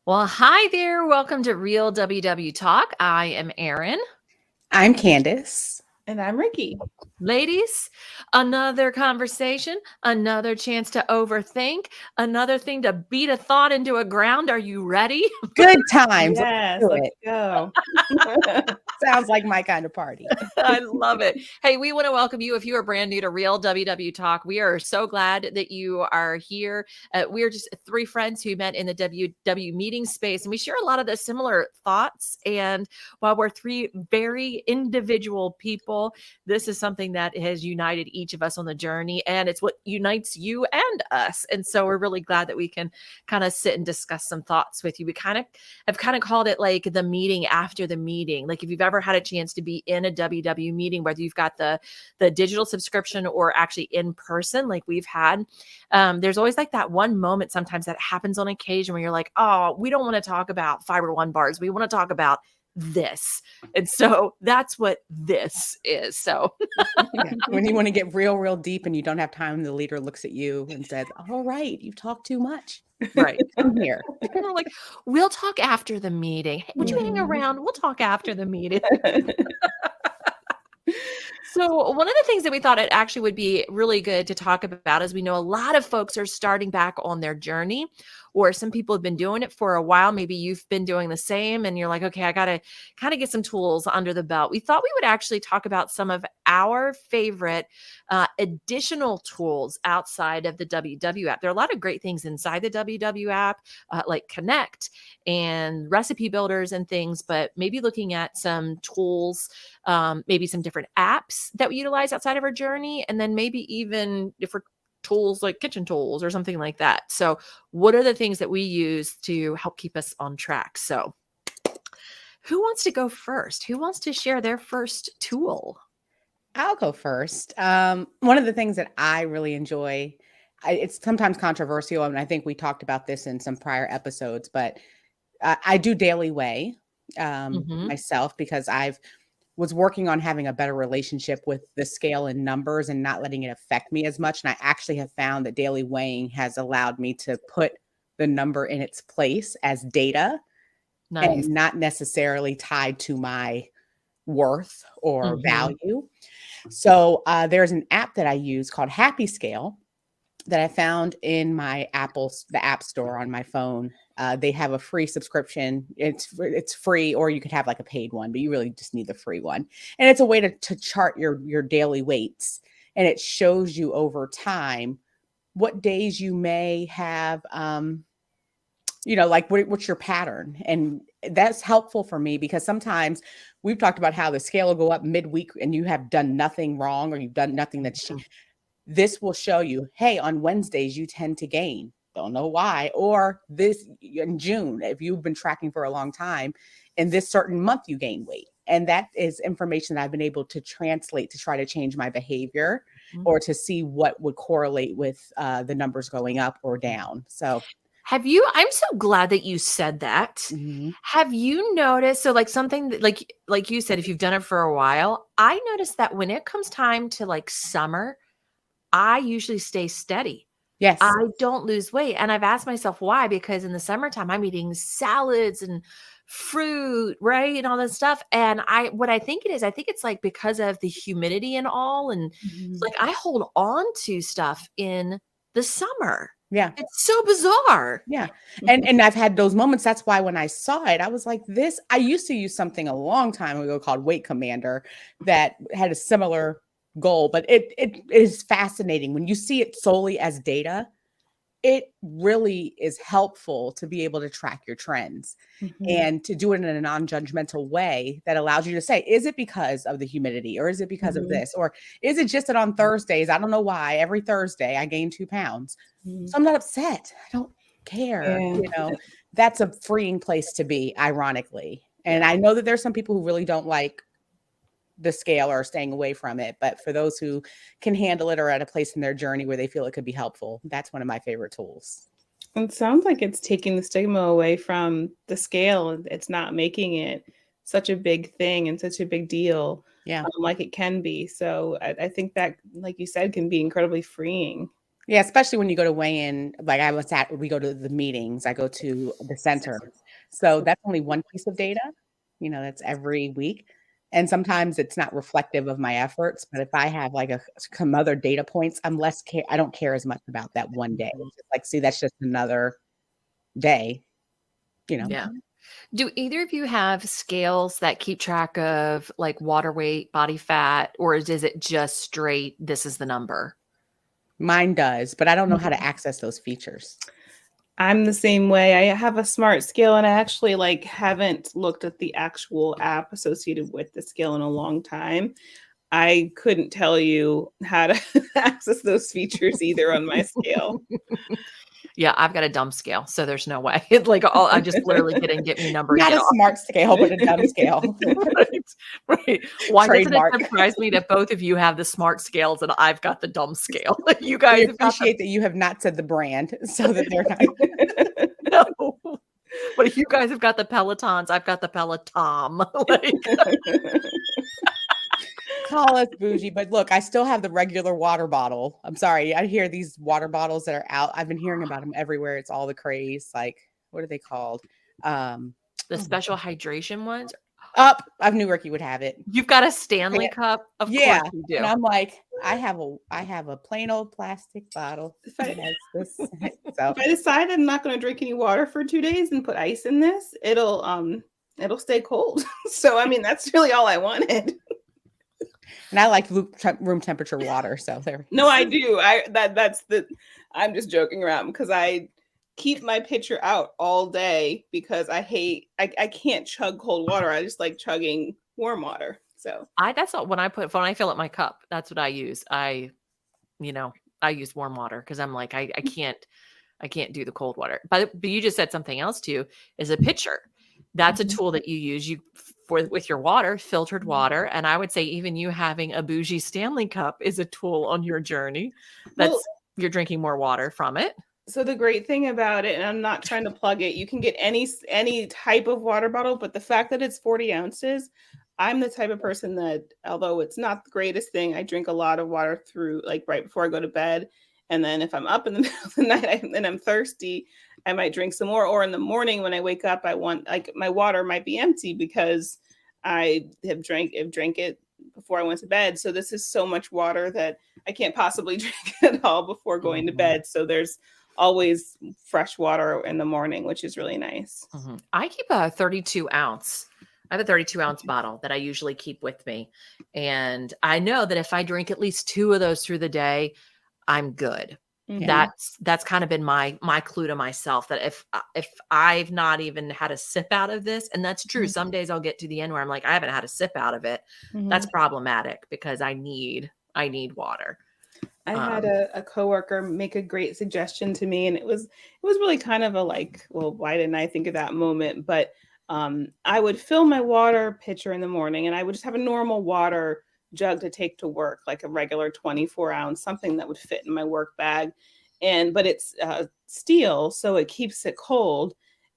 Well, hi there. Welcome to Real WW Talk. I am Erin. I'm Candice. And I'm Rikki. Ladies, another conversation, another chance to overthink, another thing to beat a thought into a ground. Are you ready? Good times. Yes, Let's do let's it. go. Sounds like my kind of party. I love it. Hey, we want to welcome you if you are brand new to Real WW Talk. We are so glad that you are here. We're just three friends who met in the WW meeting space, and we share a lot of the similar thoughts. And while we're three very individual people, this is something that has united each of us on the journey, and it's what unites you and us. And so we're really glad that we can kind of sit and discuss some thoughts with you. We kind of have called it like the meeting after the meeting. Like if you've ever had a chance to be in a WW meeting, whether you've got the digital subscription or actually in person, like we've had, there's always like that one moment sometimes that happens on occasion where you're like, oh, we don't want to talk about Fiber One bars. We want to talk about this. And so that's what this is. So Yeah. When you want to get real deep and you don't have time, the leader looks at you and says, all right, you've talked too much. right. I'm here. We're like, we'll talk after the meeting. Hey, would you hang around? We'll talk after the meeting. So one of the things that we thought it actually would be really good to talk about is we know a lot of folks are starting back on their journey, or some people have been doing it for a while. Maybe you've been doing the same and you're like, okay, I got to kind of get some tools under the belt. We thought we would actually talk about some of our favorite additional tools outside of the WW app. There are a lot of great things inside the WW app, like Connect and recipe builders and things, but maybe looking at some tools, maybe some different apps that we utilize outside of our journey, and then maybe even different tools like kitchen tools or something like that. So what are the things that we use to help keep us on track? So who wants to go first? Who wants to share their first tool? I'll go first. One of the things that I really enjoy, it's sometimes controversial, and I think we talked about this in some prior episodes, but I do daily weigh myself because I've was working on having a better relationship with the scale and numbers and not letting it affect me as much. And I actually have found that daily weighing has allowed me to put the number in its place as data and not necessarily tied to my worth or value. So there's an app that I use called Happy Scale that I found in the App Store on my phone. They have a free subscription. It's free, or you could have like a paid one, but you really just need the free one. And it's a way to chart your daily weights, and it shows you over time what days you may have, like what's your pattern. And that's helpful for me because sometimes we've talked about how the scale will go up midweek and you have done nothing wrong, or you've done nothing that's this will show you, hey, on Wednesdays, you tend to gain. Don't know why. Or this in June, if you've been tracking for a long time, in this certain month, you gain weight. And that is information that I've been able to translate to try to change my behavior or to see what would correlate with the numbers going up or down. So I'm so glad that you said that. Mm-hmm. Have you noticed, so like something that, like you said, if you've done it for a while, I noticed that when it comes time to like summer, I usually stay steady. Yes. I don't lose weight. And I've asked myself why, because in the summertime, I'm eating salads and fruit, right? And all this stuff. And what I think it's like because of the humidity and all. And it's like I hold on to stuff in the summer. Yeah. It's so bizarre. Yeah. And I've had those moments. That's why when I saw it, I was like, I used to use something a long time ago called Weight Commander that had a similar goal, but it is fascinating when you see it solely as data. It really is helpful to be able to track your trends and to do it in a non-judgmental way that allows you to say, is it because of the humidity, or is it because of this, or is it just that on Thursdays, I don't know why, every Thursday I gain 2 pounds. So I'm not upset. I don't care. That's a freeing place to be, ironically. And I know that there's some people who really don't like the scale or staying away from it, but for those who can handle it or at a place in their journey where they feel it could be helpful, that's one of my favorite tools. It sounds like it's taking the stigma away from the scale. It's not making it such a big thing and such a big deal, like it can be. So I think that, like you said, can be incredibly freeing. Yeah, especially when you go to weigh in, like we go to the meetings, I go to the center. So that's only one piece of data, that's every week. And sometimes it's not reflective of my efforts, but if I have like some other data points, I don't care as much about that one day. It's just like, see, that's just another day, Yeah. Do either of you have scales that keep track of like water weight, body fat, or is it just straight, this is the number? Mine does, but I don't know how to access those features. I'm the same way. I have a smart scale, and I actually haven't looked at the actual app associated with the scale in a long time. I couldn't tell you how to access those features either on my scale. Yeah, I've got a dumb scale, so there's no way. I just literally get me number and Not get a off. smart scale, but a dumb scale. Right. Why doesn't it Trademark. surprise me that both of you have the smart scales and I've got the dumb scale? You We guys have got appreciate that you have not said the brand so that they're not. no. But if you guys have got the Pelotons, I've got the Peloton. Call us bougie, but look, I still have the regular water bottle. I'm sorry. I hear these water bottles that are out. I've been hearing about them everywhere. It's all the craze. Like, what are they called? The special hydration ones. I knew Rikki would have it. You've got a Stanley cup. Of course you do. And I'm like, I have a plain old plastic bottle. That has this. So If I decide I'm not going to drink any water for 2 days and put ice in this, it'll stay cold. So I mean, that's really all I wanted. And I like room temperature water. So there. No, I do. I'm just joking around because I keep my pitcher out all day because I can't chug cold water. I just like chugging warm water. So that's all when I fill up my cup, that's what I use. I use warm water because I'm like, I can't do the cold water. But you just said something else too, is a pitcher. That's a tool that you use with your water, filtered water. And I would say even you having a bougie Stanley cup is a tool on your journey. You're drinking more water from it. So the great thing about it, and I'm not trying to plug it, you can get any type of water bottle, but the fact that it's 40 ounces, I'm the type of person that, although it's not the greatest thing, I drink a lot of water through right before I go to bed. And then if I'm up in the middle of the night and I'm thirsty, I might drink some more. Or in the morning when I wake up, I want my water might be empty because I have drank it before I went to bed. So this is so much water that I can't possibly drink at all before going to bed. So there's always fresh water in the morning, which is really nice. Mm-hmm. I keep a 32 ounce. I have a 32 ounce bottle that I usually keep with me. And I know that if I drink at least 2 of those through the day, I'm good. Mm-hmm. That's kind of been my clue to myself that if I've not even had a sip out of this, and that's true. Mm-hmm. Some days I'll get to the end where I'm like, I haven't had a sip out of it. Mm-hmm. That's problematic because I need water. I had a coworker make a great suggestion to me, and it was really kind of well, why didn't I think of that moment? But I would fill my water pitcher in the morning, and I would just have a normal water jug to take to work, like a regular 24 ounce, something that would fit in my work bag. But it's steel, so it keeps it cold.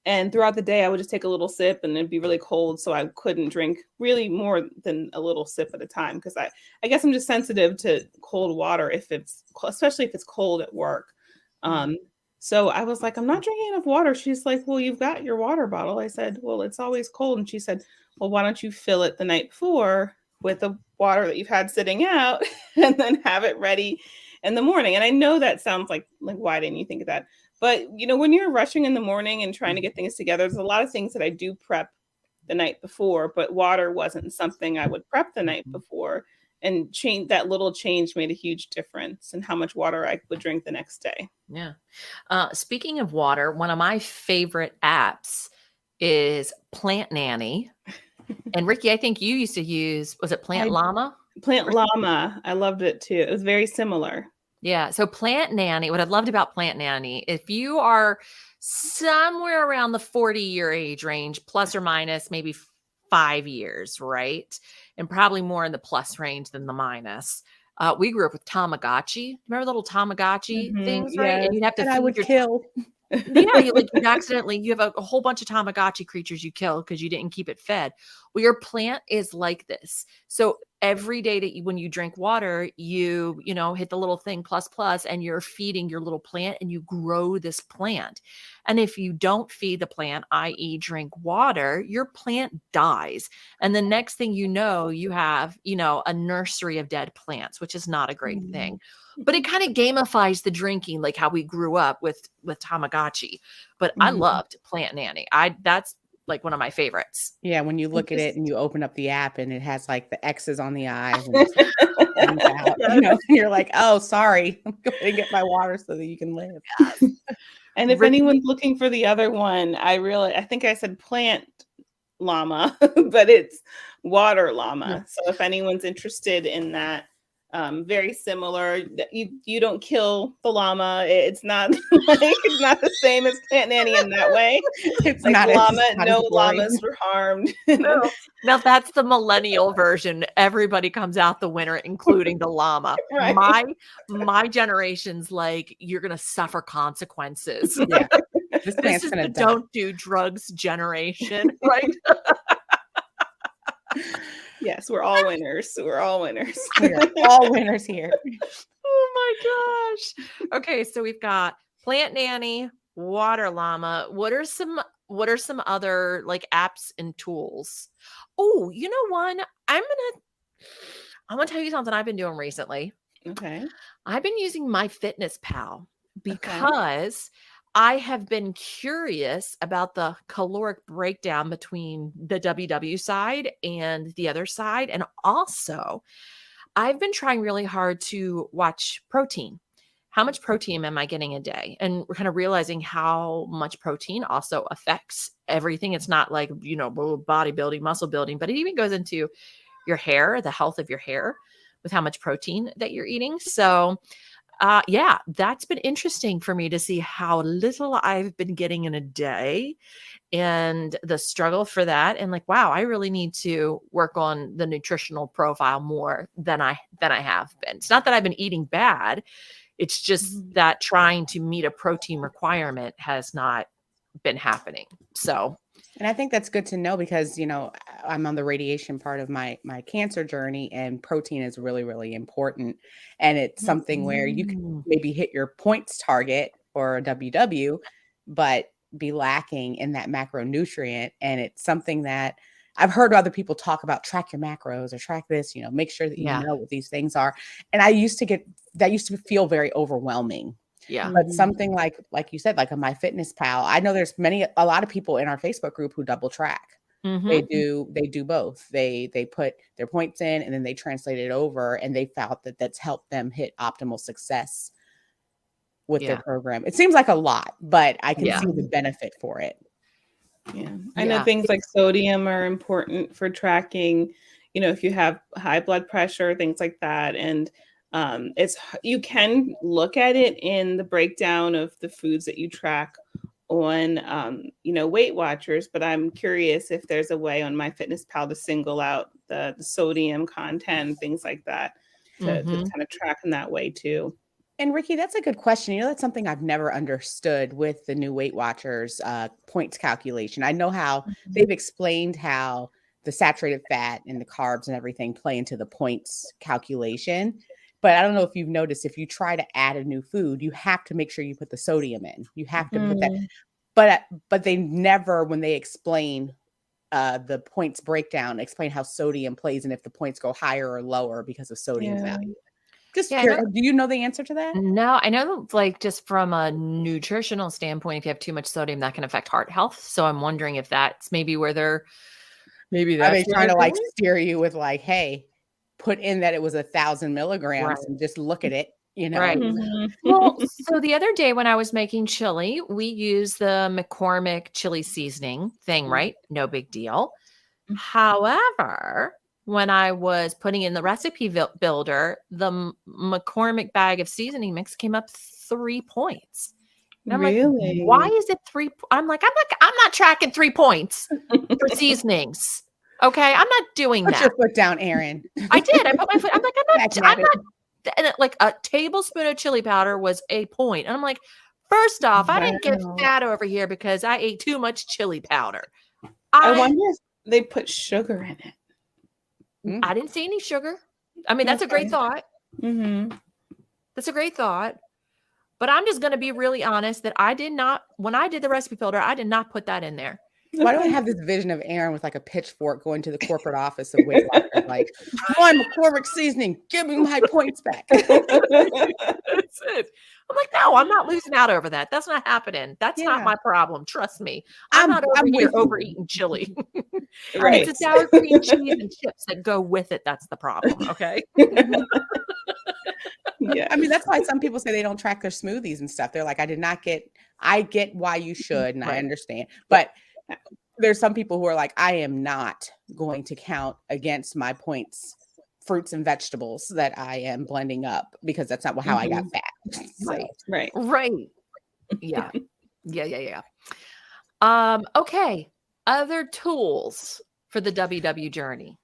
And throughout the day, I would just take a little sip and it'd be really cold. So I couldn't drink really more than a little sip at a time. Because I guess I'm just sensitive to cold water especially if it's cold at work. So I was like, I'm not drinking enough water. She's like, well, you've got your water bottle. I said, well, it's always cold. And she said, well, why don't you fill it the night before with the water that you've had sitting out and then have it ready in the morning? And I know that sounds like why didn't you think of that? But, when you're rushing in the morning and trying to get things together, there's a lot of things that I do prep the night before, but water wasn't something I would prep the night before. And that little change made a huge difference in how much water I would drink the next day. Yeah. Speaking of water, one of my favorite apps is Plant Nanny. And Rikki, I think you used to use, was it Plant Llama? Plant Llama. I loved it too. It was very similar. Yeah. So Plant Nanny, what I loved about Plant Nanny, if you are somewhere around the 40-year age range, plus or minus maybe 5 years, right? And probably more in the plus range than the minus. We grew up with Tamagotchi. Remember the little Tamagotchi things, right? Yes. And you'd have to I would kill. Yeah, you have a whole bunch of Tamagotchi creatures you kill because you didn't keep it fed. Well, your plant is like this. So every day that when you drink water, you hit the little thing plus, and you're feeding your little plant and you grow this plant. And if you don't feed the plant, i.e. drink water, your plant dies. And the next thing you know, you have, a nursery of dead plants, which is not a great thing. But it kind of gamifies the drinking, like how we grew up with Tamagotchi. But I loved Plant Nanny. That's like one of my favorites. Yeah, when you look at it and you open up the app and it has like the X's on the eyes and out, you're like, oh, sorry, I'm going to get my water so that you can live. And if anyone's looking for the other one, I think I said Plant Llama, but it's Water Llama. Yeah. So if anyone's interested in that, very similar. You don't kill the llama. It's not it's not the same as Plant Nanny in that way. It's like not llama. it's not No as boring. llamas were harmed. No. Now that's the millennial version. Everybody comes out the winner, including the llama. Right. My generation's like, you're gonna suffer consequences. Yeah. This is the don't do drugs generation, right? Yes, we're all winners. We're all winners. We're all winners here. Oh my gosh. Okay, so we've got Plant Nanny, Water Llama. What are some other like apps and tools? Oh, you know one? I'm gonna tell you something I've been doing recently. Okay. I've been using MyFitnessPal because I have been curious about the caloric breakdown between the WW side and the other side. And also, I've been trying really hard to watch protein. How much protein am I getting a day? And we're kind of realizing how much protein also affects everything. It's not like, bodybuilding, muscle building, but it even goes into your hair, the health of your hair with how much protein that you're eating. So that's been interesting for me to see how little I've been getting in a day and the struggle for that. And like, wow, I really need to work on the nutritional profile more than I have been. It's not that I've been eating bad. It's just that trying to meet a protein requirement has not been happening. So, and I think that's good to know because, I'm on the radiation part of my cancer journey, and protein is really, really important. And it's something where you can maybe hit your points target or a WW, but be lacking in that macronutrient. And it's something that I've heard other people talk about, track your macros or track this, make sure that you know what these things are. And that used to feel very overwhelming. Yeah. But something like you said, like a MyFitnessPal, I know there's a lot of people in our Facebook group who double track. Mm-hmm. They do both. They put their points in and then they translate it over, and they felt that that's helped them hit optimal success with their program. It seems like a lot, but I can see the benefit for it. Yeah. I know things like sodium are important for tracking, if you have high blood pressure, things like that. And you can look at it in the breakdown of the foods that you track on, Weight Watchers, but I'm curious if there's a way on MyFitnessPal to single out the sodium content, things like that, to kind of track in that way too. And Rikki, that's a good question. That's something I've never understood with the new Weight Watchers points calculation. I know how they've explained how the saturated fat and the carbs and everything play into the points calculation. But I don't know if you've noticed, if you try to add a new food, you have to make sure you put the sodium in. You have to put that. But they never, when they explain the points breakdown, explain how sodium plays and if the points go higher or lower because of sodium value. Just curious, do you know the answer to that? No, I know, like, just from a nutritional standpoint, if you have too much sodium, that can affect heart health. So I'm wondering if that's maybe where they're trying to steer you with like, hey, put in that it was 1,000 milligrams and just look at it, Right. Well, so the other day when I was making chili, we used the McCormick chili seasoning thing, right? No big deal. However, when I was putting in the recipe builder, the McCormick bag of seasoning mix came up 3 points. And I'm like, why is it 3? I'm like, I'm not tracking 3 points for seasonings. Okay, I'm not doing that. Put your foot down, Erin. I did. I put my foot. I'm like, I'm not. And like a tablespoon of chili powder was a point. And I'm like, first off, I didn't get fat over here because I ate too much chili powder. I wonder if they put sugar in it. I didn't see any sugar. I mean, that's a great thought. Mm-hmm. That's a great thought. But I'm just going to be really honest that I did not, when I did the recipe builder, I did not put that in there. Why do I have this vision of Erin with like a pitchfork going to the corporate office of Weight Watchers, like, my McCormick seasoning, give me my points back. That's it. I'm like, no, I'm not losing out over that. That's not happening. That's not my problem. Trust me. I'm not over here overeating chili. Right. It's a sour cream cheese and chips that go with it. That's the problem. Okay. Yeah. I mean, that's why some people say they don't track their smoothies and stuff. They're like, I get why you should, and I understand. But there's some people who are like, I am not going to count against my points fruits and vegetables that I am blending up, because that's not how I got fat. So. Right. Yeah. Okay. Other tools for the WW journey.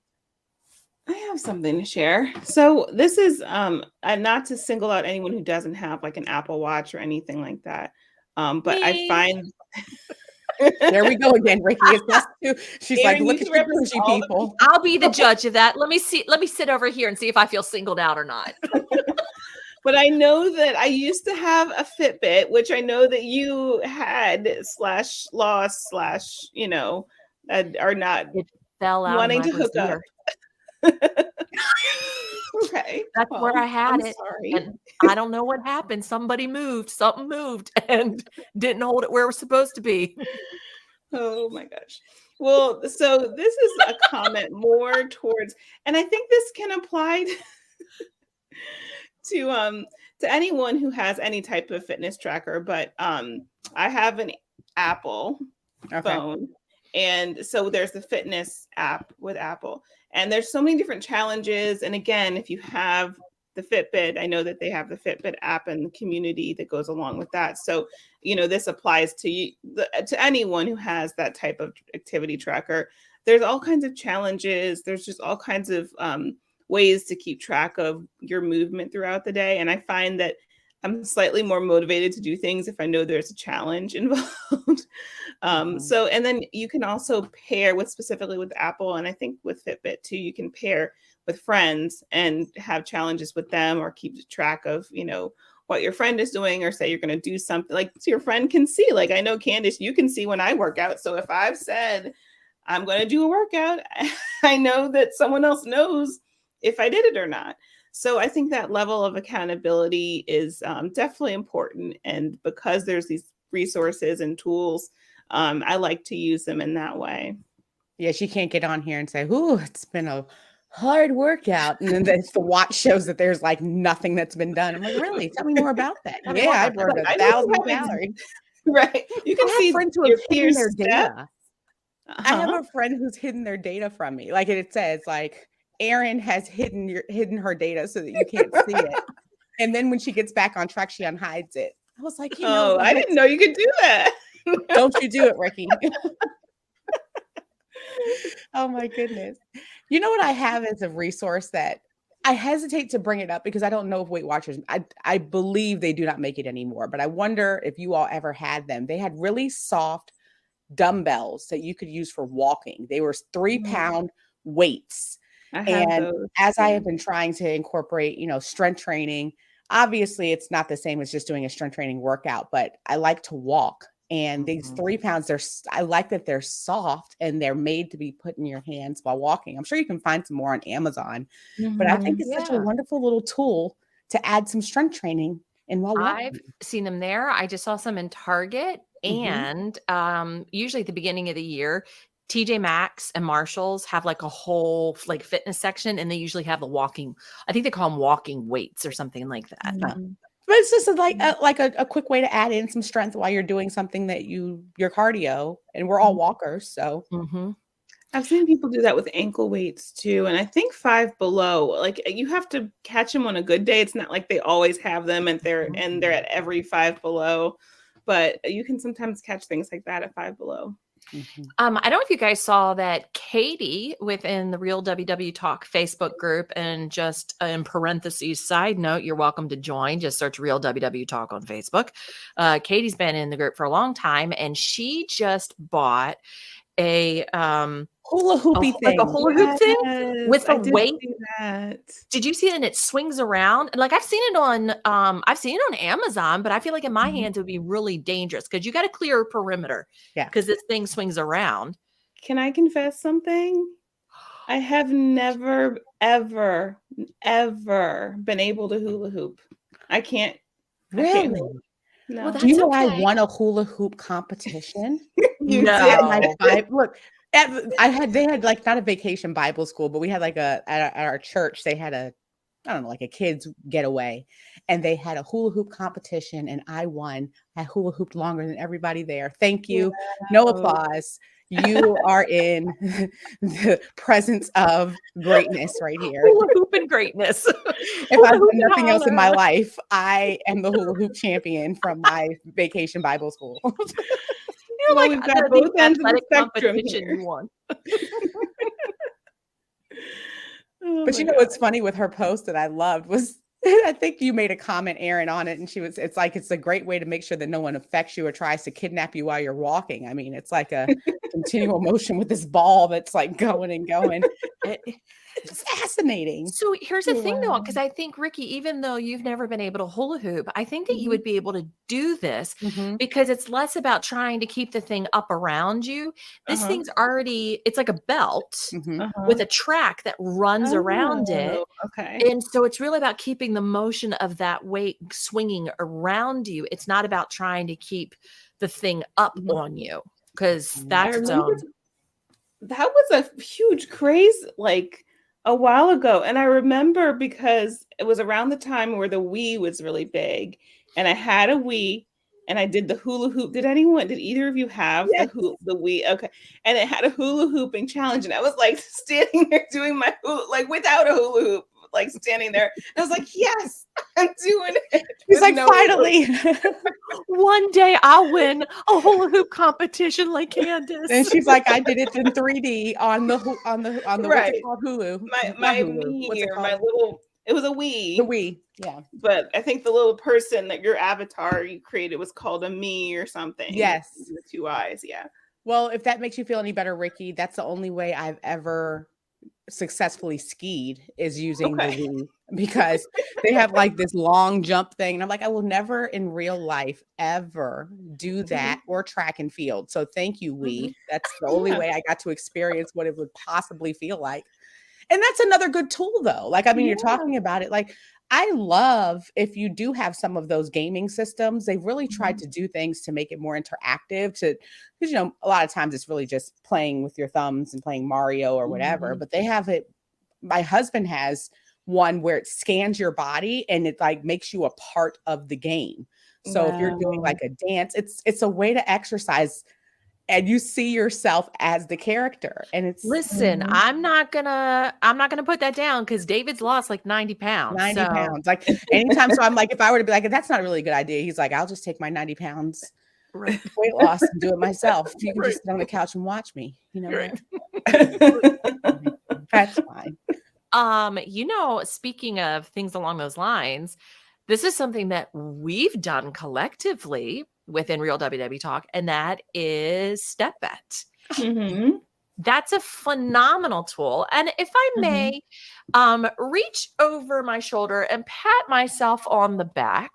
I have something to share. So this is not to single out anyone who doesn't have like an Apple Watch or anything like that. But I find there we go again, Rikki. It's us too. She's Erin, like, look at you bougie people. I'll be the judge of that. Let me sit over here and see if I feel singled out or not. But I know that I used to have a Fitbit, which I know that you had /lost / you know, are not fell out wanting to hook up. Okay. That's where I had it. Sorry. And I don't know what happened. Something moved and didn't hold it where it was supposed to be. Oh my gosh. Well, so this is a comment more towards, and I think this can apply to anyone who has any type of fitness tracker, but I have an Apple phone. And so there's the fitness app with Apple, and there's so many different challenges. And again, if you have the Fitbit, I know that they have the Fitbit app and the community that goes along with that. So, you know, this applies to anyone who has that type of activity tracker. There's all kinds of challenges. There's just all kinds of ways to keep track of your movement throughout the day. And I find that I'm slightly more motivated to do things if I know there's a challenge involved. So, and then you can also pair specifically with Apple, and I think with Fitbit too, you can pair with friends and have challenges with them, or keep track of, you know, what your friend is doing, or say you're going to do something like so your friend can see. Like, I know, Candice, you can see when I work out. So if I've said I'm going to do a workout, I know that someone else knows if I did it or not. So I think that level of accountability is definitely important. And because there's these resources and tools, I like to use them in that way. Yeah, she can't get on here and say, "Ooh, it's been a hard workout," and then the watch shows that there's like nothing that's been done. I'm like, really? Tell me more about that. Yeah, I burned 1,000 calories. Right. You can see friends who have hidden their data. I have a friend who's hidden their data from me. Like it says, like, Erin has hidden her data so that you can't see it. And then when she gets back on track, she unhides it. I was like, I didn't know you could do that. Don't you do it, Rikki. Oh my goodness. You know what I have as a resource that I hesitate to bring it up because I don't know if Weight Watchers, I believe they do not make it anymore, but I wonder if you all ever had them. They had really soft dumbbells that you could use for walking. They were 3-pound weights. And as I have been trying to incorporate, you know, strength training, obviously it's not the same as just doing a strength training workout, but I like to walk. And these 3 pounds, I like that they're soft and they're made to be put in your hands while walking. I'm sure you can find some more on Amazon, but I think it's such a wonderful little tool to add some strength training in while walking. I've seen them there. I just saw some in Target, and usually at the beginning of the year, TJ Maxx and Marshalls have like a whole like fitness section, and they usually have the walking. I think they call them walking weights or something like that. But it's just like a quick way to add in some strength while you're doing something that your cardio, and we're all walkers. So I've seen people do that with ankle weights too. And I think Five Below, like you have to catch them on a good day. It's not like they always have them and they're at every Five Below, but you can sometimes catch things like that at Five Below. I don't know if you guys saw that Katie within the Real WW Talk Facebook group, and just in parentheses, side note, you're welcome to join. Just search Real WW Talk on Facebook. Katie's been in the group for a long time, and she just bought a hula hoopy like a thing. hula hoop thing with a I did weight. see that. Did you see it? And it swings around. Like I've seen it on Amazon, but I feel like in my hands it would be really dangerous because you got to clear a perimeter. Yeah. Because this thing swings around. Can I confess something? I have never, ever, ever been able to hula hoop. I can't. Really? No. Well, Do you know I okay. won a hula hoop competition? You No. did. Look, they had like not a vacation Bible school, but we had like at our church, they had I don't know, like a kids getaway, and they had a hula hoop competition, and I won. I hula hooped longer than everybody there. Thank you. No Wow. applause. You are in the presence of greatness right here. Hula hoop and greatness. If I've done nothing else in my life, I am the hula hoop champion from my vacation Bible school. You're Well, like we've got both ends of the athletic spectrum competition here. you won. Oh But my you know God. what's funny with her post that I loved was I think you made a comment, Erin, on it, and it's like it's a great way to make sure that no one affects you or tries to kidnap you while you're walking. I mean, it's like a continual motion with this ball that's like going and going. It's fascinating. So here's the thing though, Wow. because I think Rikki, even though you've never been able to hula hoop, I think that you Mhm. would be able to do this Mhm. because it's less about trying to keep the thing up around you. This Uh-huh. thing's already, it's like a belt Mhm. Uh-huh. with a track that runs around it. Oh, okay. And so it's really about keeping the motion of that weight swinging around you. It's not about trying to keep the thing up Mhm. on you because I that's its remember own. that was a huge craze like a while ago. And I remember because it was around the time where the Wii was really big. And I had a Wii and I did the hula hoop. Did either of you have Yes. the Wii? Okay. And it had a hula hooping challenge. And I was like standing there doing my hula, like without a hula hoop, like standing there. And I was like, yes, I'm doing it. He's with like, no hula finally. One day I'll win a hula hoop competition like Candice. And she's like, I did it in 3D on the what's Right. it called, Hulu? My Not Hulu. me What's it or called? my little, it was a Wii. The Wii. Yeah. But I think the little person that your avatar you created was called a me or something. Yes. The 2 eyes. Yeah. Well, if that makes you feel any better, Rikki, that's the only way I've ever successfully skied is using the Okay. Wii because they have like this long jump thing. And I'm like, I will never in real life ever do that or track and field. So thank you, Wii. That's the only Yeah. way I got to experience what it would possibly feel like. And that's another good tool though. Like, I mean, you're talking about it. Like, I love if you do have some of those gaming systems, they've really tried to do things to make it more interactive because, you know, a lot of times it's really just playing with your thumbs and playing Mario or whatever, but they have it. My husband has one where it scans your body and it like makes you a part of the game. So if you're doing like a dance, it's a way to exercise and you see yourself as the character. And it's Listen, I'm not gonna put that down because David's lost like 90 pounds. 90 so. pounds. Like anytime. So I'm like, if I were to be like, that's not a really good idea. He's like, I'll just take my 90 pounds Right. weight loss and do it myself. You can Right. just sit on the couch and watch me. You know, Right. that's fine. You know, speaking of things along those lines, this is something that we've done collectively within Real WW Talk, and that is StepBet. Mhm. That's a phenomenal tool. And if I may reach over my shoulder and pat myself on the back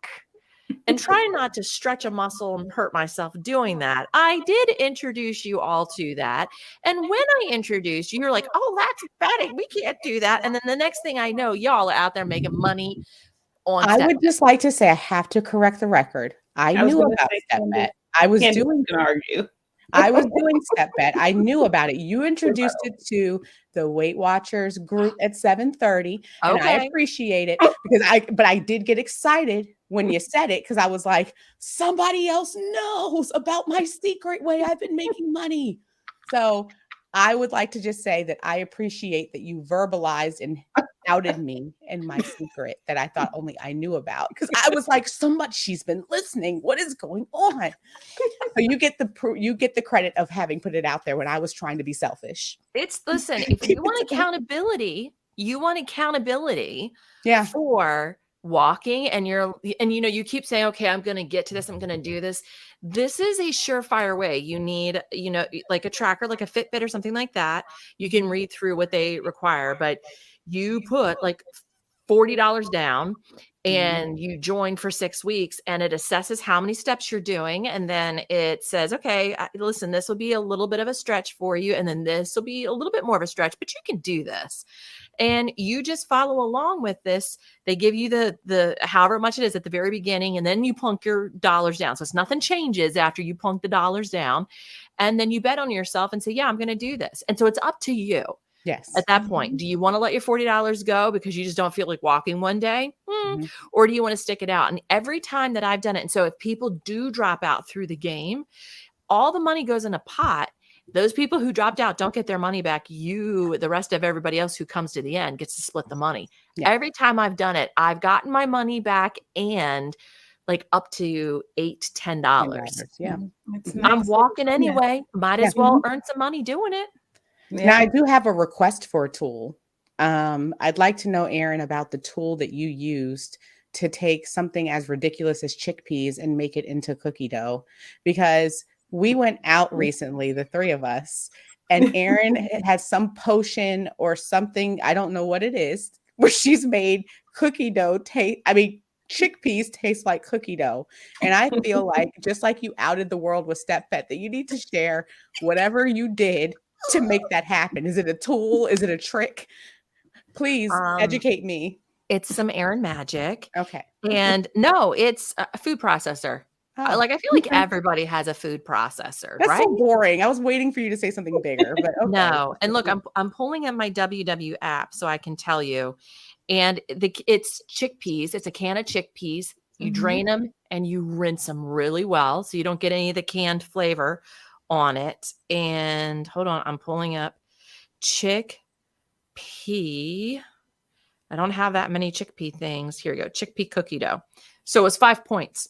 and try not to stretch a muscle and hurt myself doing that. I did introduce you all to that. And when I introduced you, you're like, oh, that's betting. We can't do that. And then the next thing I know, y'all are out there making money on I StepBet. would just like to say I have to correct the record. I was knew gonna about say, StepBet. I was Candice doing can argue. I was doing StepBet. I knew about it. You introduced it to the Weight Watchers group at 7:30, and I Okay. appreciate it because I did get excited when you said it because I was like, somebody else knows about my secret way I've been making money. So I would like to just say that I appreciate that you verbalized and outed me and my secret that I thought only I knew about because I was like, so much she's been listening. What is going on? So you get the credit of having put it out there when I was trying to be selfish. Listen, if you want accountability, Yeah. for walking and you keep saying, okay, I'm going to get to this. I'm going to do this. This is a surefire way. You need, like a tracker, like a Fitbit or something like that. You can read through what they require, but you put like $40 down and you join for 6 weeks, and it assesses how many steps you're doing. And then it says, okay, listen, this will be a little bit of a stretch for you. And then this will be a little bit more of a stretch, but you can do this. And you just follow along with this. They give you the however much it is at the very beginning, and then you plunk your dollars down. So it's nothing changes after you plunk the dollars down. And then you bet on yourself and say, yeah, I'm going to do this. And so it's up to you. Yes. At that point, do you want to let your $40 go because you just don't feel like walking one day? Or do you want to stick it out? And every time that I've done it, and so if people do drop out through the game, all the money goes in a pot. Those people who dropped out don't get their money back. The rest of everybody else who comes to the end gets to split the money. Yeah. Every time I've done it, I've gotten my money back and like up to $8, $10. Yeah. I'm walking anyway. Might as well earn some money doing it. Yeah. Now, I do have a request for a tool. I'd like to know, Erin, about the tool that you used to take something as ridiculous as chickpeas and make it into cookie dough, because we went out recently, the three of us, and Erin has some potion or something, I don't know what it is, where she's made cookie dough chickpeas taste like cookie dough. And I feel like, just like you outed the world with StepBet, that you need to share whatever you did to make that happen. Is it a tool? Is it a trick? Please educate me. It's some Erin magic. Okay. And no, it's a food processor. I feel like everybody has a food processor. That's right? So boring. I was waiting for you to say something bigger, but okay. No. And look, I'm pulling up my WW app so I can tell you. And it's chickpeas. It's a can of chickpeas. You drain them and you rinse them really well so you don't get any of the canned flavor on it. And hold on, I'm pulling up chickpea. I don't have that many chickpea things. Here we go. Chickpea cookie dough. So it was 5 points.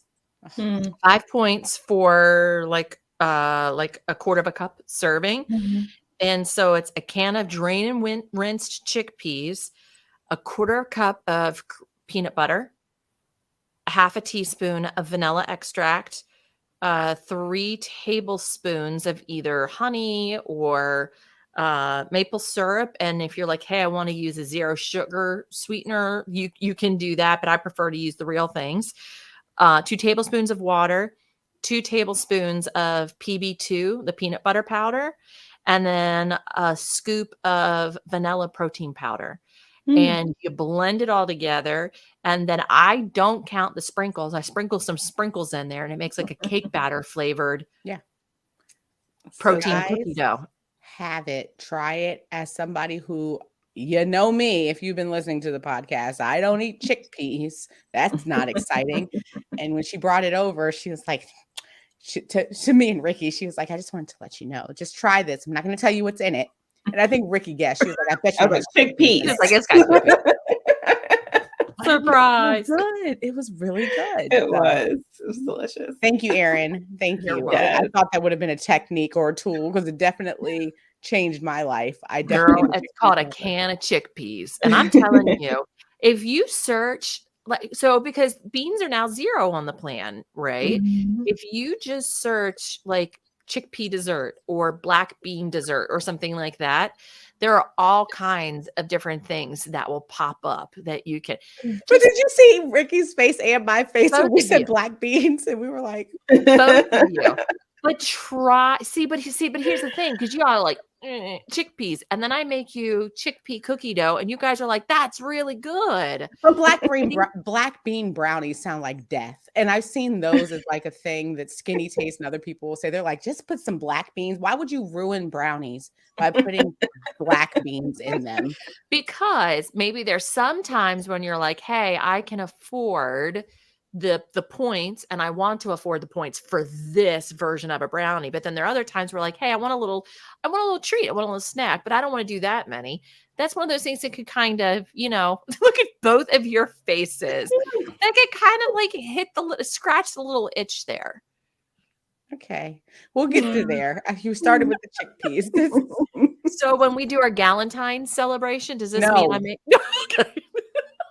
5 points for like a quarter of a cup serving. And so it's a can of drained and rinsed chickpeas, a quarter cup of peanut butter, half a teaspoon of vanilla extract, 3 tablespoons of either honey or maple syrup. And if you're like, hey, I want to use a 0 sugar sweetener, you can do that, but I prefer to use the real things. 2 tablespoons of water, 2 tablespoons of PB2, the peanut butter powder, and then a scoop of vanilla protein powder. And you blend it all together. And then I don't count the sprinkles. I sprinkle some sprinkles in there, and it makes like a cake batter flavored protein cookie dough. Have it. Try it. As somebody who, you know me, if you've been listening to the podcast, I don't eat chickpeas. That's not exciting. And when she brought it over, she was like, to me and Rikki, she was like, I just wanted to let you know, just try this. I'm not going to tell you what's in it. And I think Rikki guessed. She was like, I bet you it's chickpeas. It's like, it's got surprise. Good. It was really good. It was delicious. Thank you, Erin. Thank you. I thought that would have been a technique or a tool, because it definitely changed my life. It's called a can of chickpeas. And I'm telling you, if you search, because beans are now 0 on the plan, right? If you just search like chickpea dessert or black bean dessert or something like that, there are all kinds of different things that will pop up that you can. But did you see Rikki's face and my face when we said black beans, and we were like, both of you. But but here's the thing, because you are like chickpeas, and then I make you chickpea cookie dough, and you guys are like, that's really good. But black bean brownies sound like death. And I've seen those as like a thing that Skinny Taste and other people will say. They're like, just put some black beans. Why would you ruin brownies by putting black beans in them? Because maybe there's some times when you're like, hey, I can afford the points, and I want to afford the points for this version of a brownie. But then there are other times where like, hey, I want a little treat, I want a little snack, but I don't want to do that many. That's one of those things that could kind of, look at both of your faces. That could kind of like scratch the little itch there. Okay, we'll get to there. You started with the chickpeas. So when we do our Galentine's celebration, does this mean I make? Okay.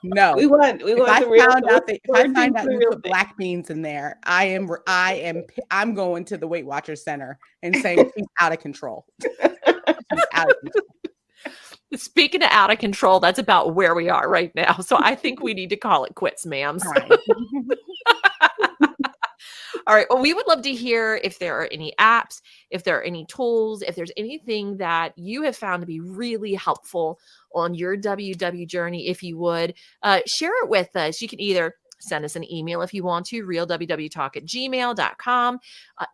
No. We want If I the real. found out that if I we're find doing out the you real put thing. black beans in there, I'm going to the Weight Watchers Center and saying she's out of control. She's out of control. Speaking of out of control, that's about where we are right now. So I think we need to call it quits, ma'ams. All right. All right. Well, we would love to hear if there are any apps, if there are any tools, if there's anything that you have found to be really helpful on your WW journey. If you would share it with us, you can either send us an email if you want to, realwwtalk@gmail.com.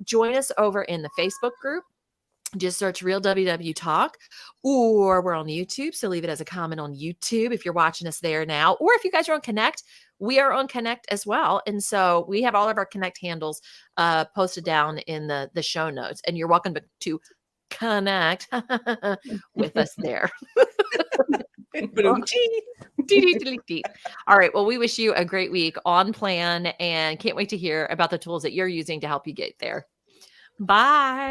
Join us over in the Facebook group. Just search Real WW Talk, or we're on YouTube. So leave it as a comment on YouTube if you're watching us there now. Or if you guys are on Connect, we are on Connect as well. And so we have all of our Connect handles posted down in the show notes. And you're welcome to connect with us there. All right. Well, we wish you a great week on plan and can't wait to hear about the tools that you're using to help you get there. Bye.